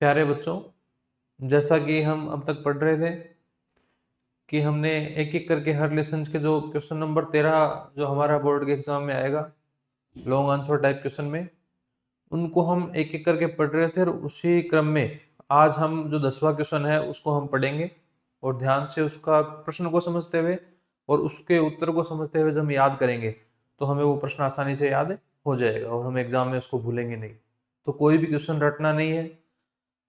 प्यारे बच्चों, जैसा कि हम अब तक पढ़ रहे थे कि हमने एक एक करके हर लेसन के जो क्वेश्चन नंबर 13 जो हमारा बोर्ड के एग्जाम में आएगा लॉन्ग आंसर टाइप क्वेश्चन में, उनको हम एक एक करके पढ़ रहे थे और उसी क्रम में आज हम जो 10वां क्वेश्चन है उसको हम पढ़ेंगे और ध्यान से उसका प्रश्न को समझते हुए और उसके उत्तर को समझते हुए जब हम याद करेंगे तो हमें वो प्रश्न आसानी से याद हो जाएगा और हम एग्जाम में उसको भूलेंगे नहीं। तो कोई भी क्वेश्चन रटना नहीं है,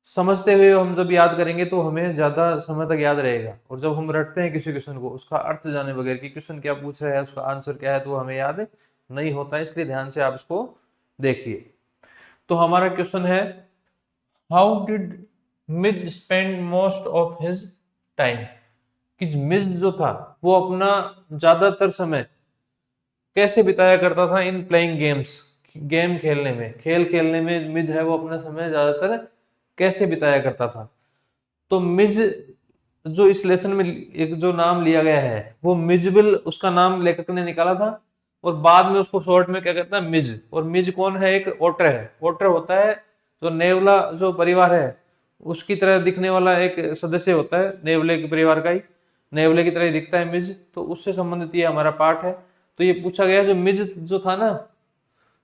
समझते हुए हम जब याद करेंगे तो हमें ज्यादा समय तक याद रहेगा। और जब हम रटते हैं किसी क्वेश्चन को, उसका अर्थ जाने बगैर कि क्वेश्चन क्या पूछ रहा है, उसका आंसर क्या है, तो हमें याद नहीं होता है। इसलिए ध्यान से आप इसको देखिए। तो हमारा क्वेश्चन है, how did Mij spend most of his time. कि मिज जो था वो अपना ज्यादातर समय कैसे बिताया करता था इन प्लेइंग गेम्स, गेम खेलने में, खेल खेलने में मिज है वो अपना समय ज्यादातर कैसे बिताया करता था। तो मिज जो इस लेसन में एक जो नाम लिया गया है वो मिजबिल उसका नाम लेखक ने निकाला था और बाद में उसको शॉर्ट में क्या कहता है, मिज। और मिज कौन है? एक ओटर है। ओटर होता है जो नेवला जो परिवार है उसकी तरह दिखने वाला एक सदस्य होता है, नेवले के परिवार का ही, नेवले की तरह ही दिखता है मिज। तो उससे संबंधित ये हमारा पार्ट है। तो ये पूछा गया जो मिज जो था ना,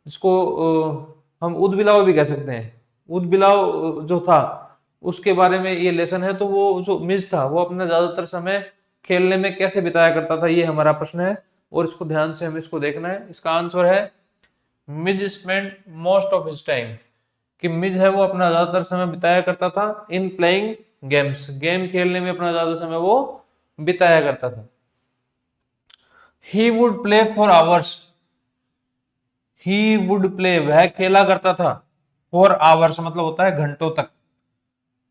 जिसको हम उदबिलाव भी कह सकते हैं, उदबिलाव जो था उसके बारे में ये लेसन है। तो वो जो मिज था वो अपना ज्यादातर समय खेलने में कैसे बिताया करता था, ये हमारा प्रश्न है और इसको ध्यान से हमें इसको देखना है। इसका आंसर है Mij spend most of his time. कि मिज है वो अपना ज्यादातर समय बिताया करता था इन प्लेइंग गेम्स, गेम खेलने में अपना ज्यादा समय वो बिताया करता था। He would play for hours. He would play वह खेला करता था, फॉर आवर्स मतलब होता है घंटों तक।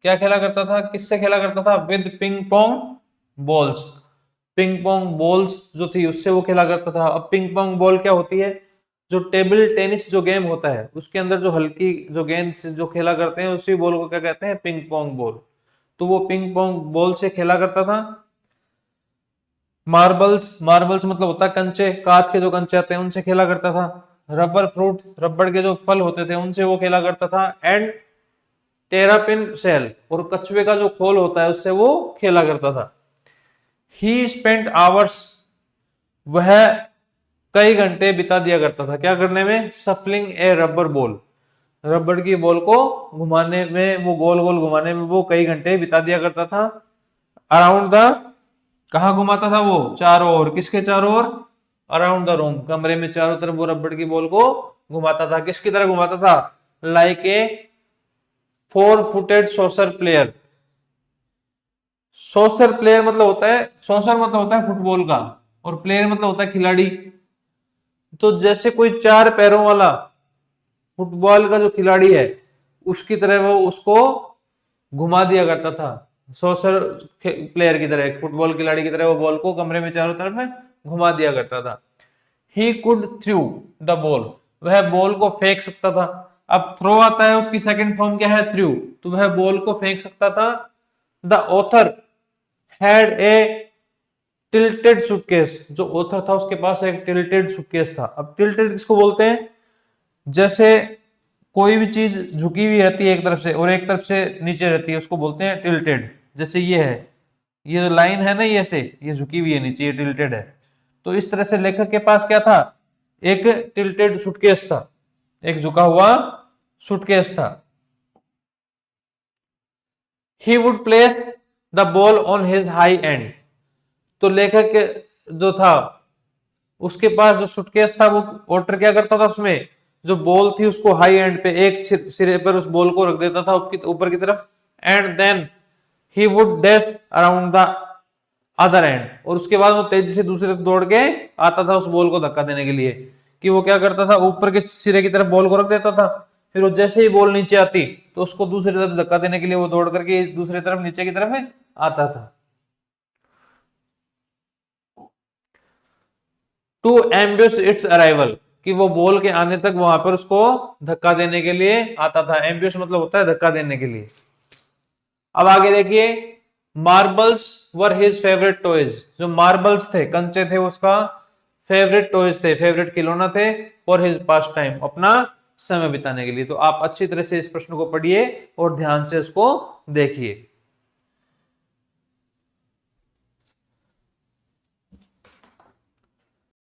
क्या खेला करता था? किससे खेला करता था? With ping pong balls. Ping pong balls जो थी उससे वो खेला करता था। अब पिंग पोंग बॉल क्या होती है? जो टेबल टेनिस जो गेम होता है उसके अंदर जो हल्की जो गेंद से जो खेला करते हैं उसी बॉल को क्या कहते हैं? Ping pong ball. तो वो पिंग पोंग बॉल से खेला करता था। मार्बल्स, मार्बल्स मतलब होता है कंचे, कांच के जो कंचे आते हैं उनसे खेला करता था। रबर फ्रूट, रबड़ के जो फल होते थे उनसे वो खेला करता था। एंड टेरापिन सेल और कछुए का जो खोल होता है उससे वो खेला करता था। ही स्पेंट आवर्स वह कई घंटे बिता दिया करता था क्या करने में? सफलिंग ए रबर बॉल, रबड़ की बॉल को घुमाने में, वो गोल गोल घुमाने में वो कई घंटे बिता दिया करता था। अराउंड द, कहा घुमाता था वो? चारों ओर। किसके चारों ओर? अराउंड द रूम, कमरे में चारों तरफ वो रबड़ की बॉल को घुमाता था। किसकी तरह घुमाता था? Like a 4 footed soccer player. Soccer player मतलब होता है, सोसर मतलब होता है फुटबॉल का और प्लेयर मतलब होता है खिलाड़ी। तो जैसे कोई 4 पैरों वाला फुटबॉल का जो खिलाड़ी है उसकी तरह वो उसको घुमा दिया करता था। सोसर प्लेयर की तरह, फुटबॉल खिलाड़ी की तरह वो बॉल को कमरे में चारों तरफ घुमा दिया करता था। He could through the ball, वह बॉल को फेंक सकता था। अब थ्रो आता है, उसकी सेकंड फॉर्म क्या है? थ्रू। तो वह बॉल को फेंक सकता था। The author had a tilted suitcase, जो ऑथर था उसके पास एक टिल्टेड सूटकेस था। अब टिल्टेड किसको बोलते हैं? जैसे कोई भी चीज झुकी हुई रहती है एक तरफ से और एक तरफ से नीचे रहती है उसको बोलते हैं टिल्टेड। जैसे ये है, ये जो लाइन है ना, ये ऐसे ये झुकी हुई है नीचे, ये टिल्टेड है। तो इस तरह से लेखक के पास क्या था? एक टिल्टेड सूटकेस था, एक झुका हुआ सूटकेस था। He would place the ball on his high and. तो लेखक जो था उसके पास जो सूटकेस था वो ऑटर क्या करता था? उसमें जो बॉल थी उसको हाई एंड पे, एक सिरे पर उस बॉल को रख देता था ऊपर की तरफ। And then he would dash around the other end, और उसके बाद वो तेजी से दूसरी तरफ दौड़ के आता था उस बॉल को धक्का देने के लिए। कि वो क्या करता था? ऊपर के सिरे की तरफ बॉल को रख देता था, फिर वो जैसे ही बॉल नीचे आती तो उसको दूसरी तरफ धक्का देने के लिए वो दौड़ करके दूसरी तरफ नीचे की तरफ आता था। टू एम्ब्यूस इट्स अराइवल, कि वो बॉल के आने तक वहां पर उसको धक्का देने के लिए आता था। एम्ब्यूस मतलब होता है धक्का देने के लिए। अब आगे देखिए, मार्बल्स वर हिज फेवरेट टॉयज। जो मार्बल्स थे, कंचे थे, उसका फेवरेट टॉयज थे, फेवरेट खिलौना थे। फॉर हिज पास टाइम, अपना समय बिताने के लिए। तो आप अच्छी तरह से इस प्रश्न को पढ़िए और ध्यान से इसको देखिए।